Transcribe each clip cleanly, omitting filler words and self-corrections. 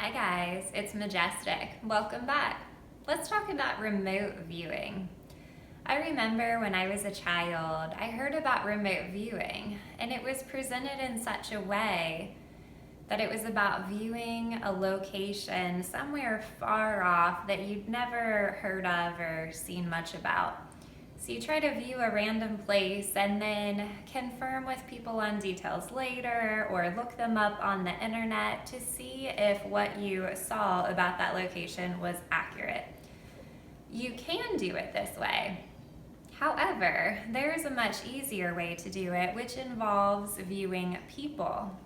Hi guys, it's Majestic. Welcome back. Let's talk about remote viewing. I remember when I was a child, I heard about remote viewing, and it was presented in such a way that it was about viewing a location somewhere far off that you'd never heard of or seen much about. So you try to view a random place and then confirm with people on details later or look them up on the internet to see if what you saw about that location was accurate. You can do it this way. However, there's a much easier way to do it, which involves viewing people.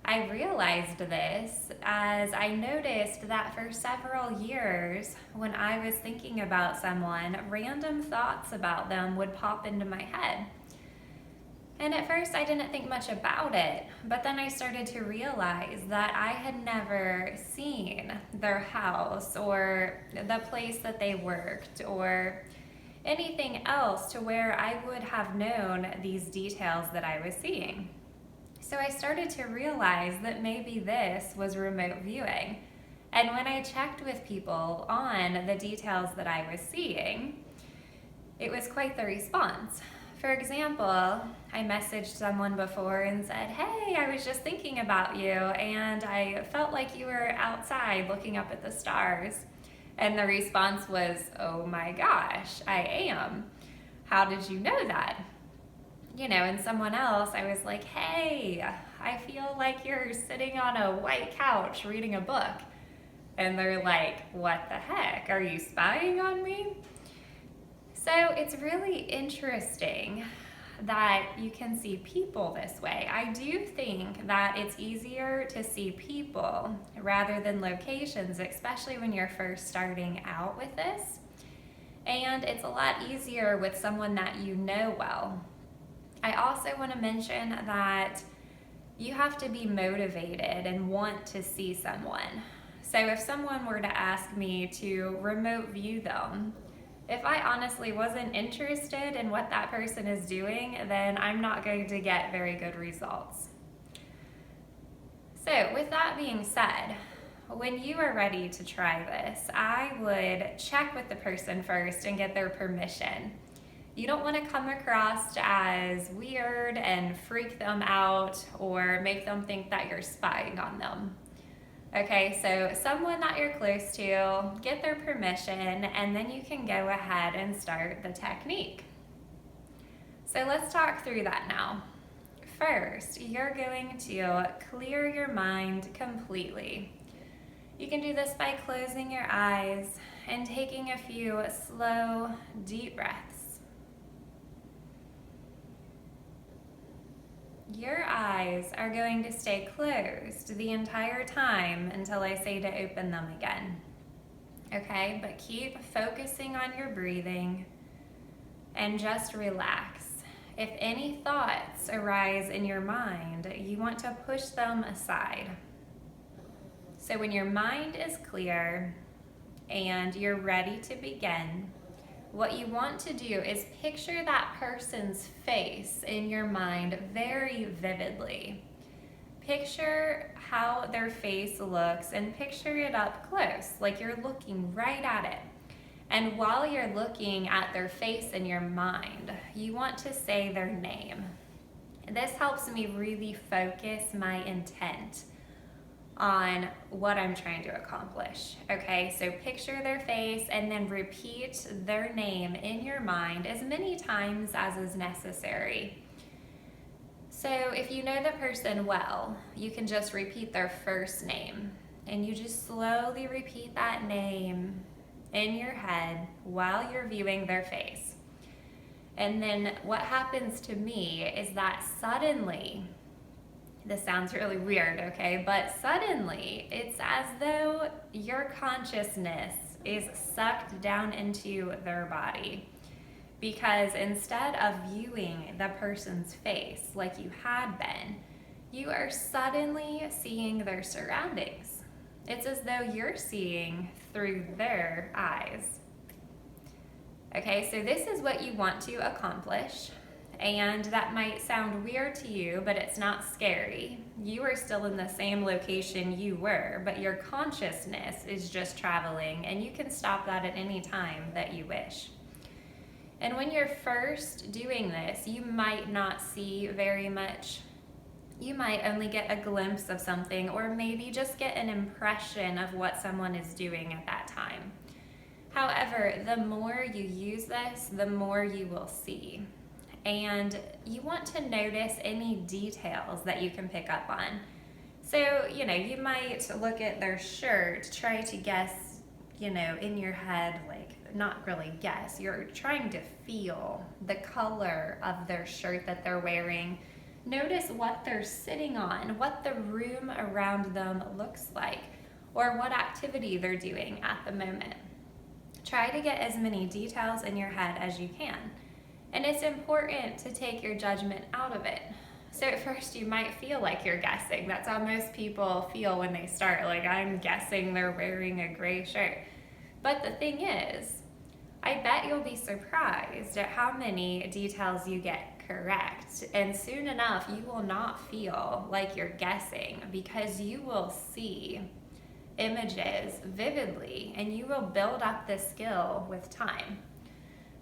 I realized this as I noticed that for several years, when I was thinking about someone, random thoughts about them would pop into my head. And at first I didn't think much about it, but then I started to realize that I had never seen their house or the place that they worked or anything else to where I would have known these details that I was seeing. So I started to realize that maybe this was remote viewing. And when I checked with people on the details that I was seeing, it was quite the response. For example, I messaged someone before and said, "Hey, I was just thinking about you and I felt like you were outside looking up at the stars." And the response was, "Oh my gosh, I am. How did you know that?" And someone else, I was like, "Hey, I feel like you're sitting on a white couch reading a book." And they're like, "What the heck? Are you spying on me?" So it's really interesting that you can see people this way. I do think that it's easier to see people rather than locations, especially when you're first starting out with this. And it's a lot easier with someone that you know well. I also want to mention that you have to be motivated and want to see someone. So if someone were to ask me to remote view them, if I honestly wasn't interested in what that person is doing, then I'm not going to get very good results. So with that being said, when you are ready to try this, I would check with the person first and get their permission. You don't want to come across as weird and freak them out or make them think that you're spying on them. Okay, so someone that you're close to, get their permission, and then you can go ahead and start the technique. So let's talk through that now. First, you're going to clear your mind completely. You can do this by closing your eyes and taking a few slow, deep breaths. Your eyes are going to stay closed the entire time until I say to open them again. Okay, but keep focusing on your breathing and just relax. If any thoughts arise in your mind, you want to push them aside. So when your mind is clear and you're ready to begin, what you want to do is picture that person's face in your mind very vividly. Picture how their face looks and picture it up close, like you're looking right at it. And while you're looking at their face in your mind, you want to say their name. This helps me really focus my intent on what I'm trying to accomplish. Okay, so picture their face and then repeat their name in your mind as many times as is necessary. So if you know the person well, you can just repeat their first name and you just slowly repeat that name in your head while you're viewing their face. And then what happens to me is that suddenly, this sounds really weird, okay? But suddenly, it's as though your consciousness is sucked down into their body. Because instead of viewing the person's face like you had been, you are suddenly seeing their surroundings. It's as though you're seeing through their eyes. Okay, so this is what you want to accomplish. And that might sound weird to you, but it's not scary. You are still in the same location you were, but your consciousness is just traveling, and you can stop that at any time that you wish. And when you're first doing this, you might not see very much. You might only get a glimpse of something, or maybe just get an impression of what someone is doing at that time. However, the more you use this, the more you will see. And you want to notice any details that you can pick up on. So, you might look at their shirt, try to guess, in your head, not really guess, you're trying to feel the color of their shirt that they're wearing. Notice what they're sitting on, what the room around them looks like, or what activity they're doing at the moment. Try to get as many details in your head as you can. And it's important to take your judgment out of it. So at first you might feel like you're guessing. That's how most people feel when they start, I'm guessing they're wearing a gray shirt. But the thing is, I bet you'll be surprised at how many details you get correct. And soon enough, you will not feel like you're guessing, because you will see images vividly, and you will build up this skill with time.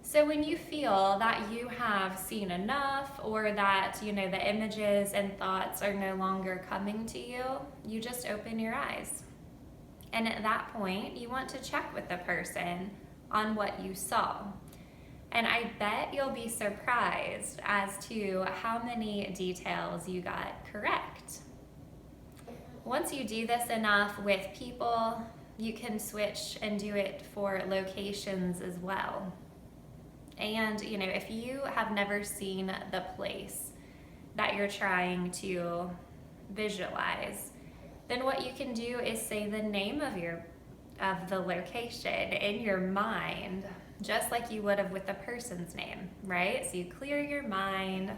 So when you feel that you have seen enough, or that, the images and thoughts are no longer coming to you, you just open your eyes. And at that point, you want to check with the person on what you saw. And I bet you'll be surprised as to how many details you got correct. Once you do this enough with people, you can switch and do it for locations as well. And, if you have never seen the place that you're trying to visualize, then what you can do is say the name of the location in your mind, just like you would have with the person's name, right? So you clear your mind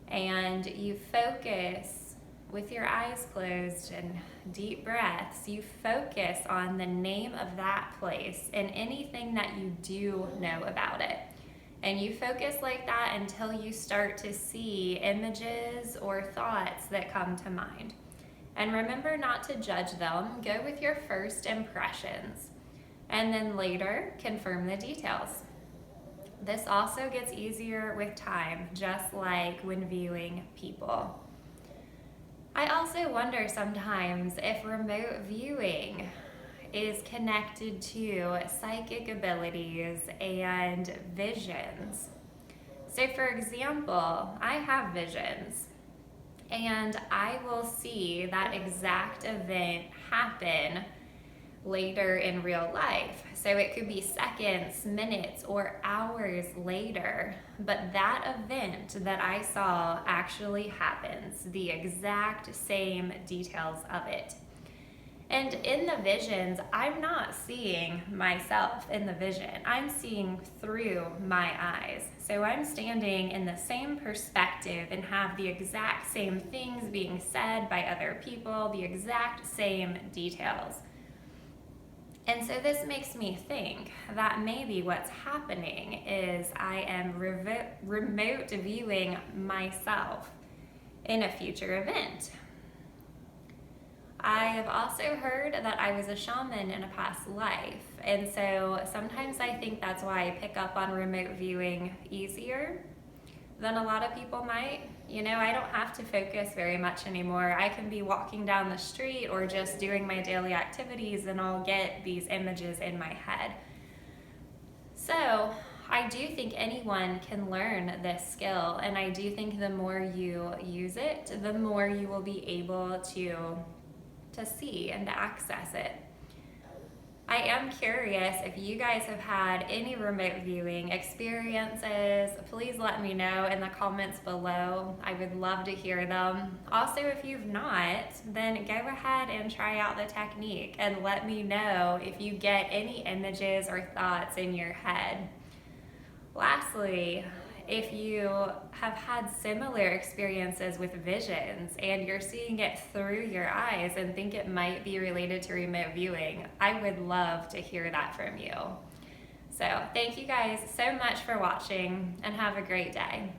and you focus with your eyes closed and deep breaths. You focus on the name of that place and anything that you do know about it. And you focus like that until you start to see images or thoughts that come to mind. And remember not to judge them. Go with your first impressions. And then later, confirm the details. This also gets easier with time, just like when viewing people. I also wonder sometimes if remote viewing is connected to psychic abilities and visions. So for example, I have visions, and I will see that exact event happen later in real life. So it could be seconds, minutes, or hours later, but that event that I saw actually happens, the exact same details of it. And in the visions, I'm not seeing myself in the vision. I'm seeing through my eyes. So I'm standing in the same perspective and have the exact same things being said by other people, the exact same details. And so this makes me think that maybe what's happening is I am remote viewing myself in a future event. I have also heard that I was a shaman in a past life, and so sometimes I think that's why I pick up on remote viewing easier than a lot of people might. I don't have to focus very much anymore. I can be walking down the street or just doing my daily activities, and I'll get these images in my head. So I do think anyone can learn this skill, and I do think the more you use it, the more you will be able to see and to access it. I am curious if you guys have had any remote viewing experiences. Please let me know in the comments below. I would love to hear them. Also, if you've not, then go ahead and try out the technique and let me know if you get any images or thoughts in your head. Lastly, if you have had similar experiences with visions and you're seeing it through your eyes and think it might be related to remote viewing, I would love to hear that from you. So thank you guys so much for watching, and have a great day.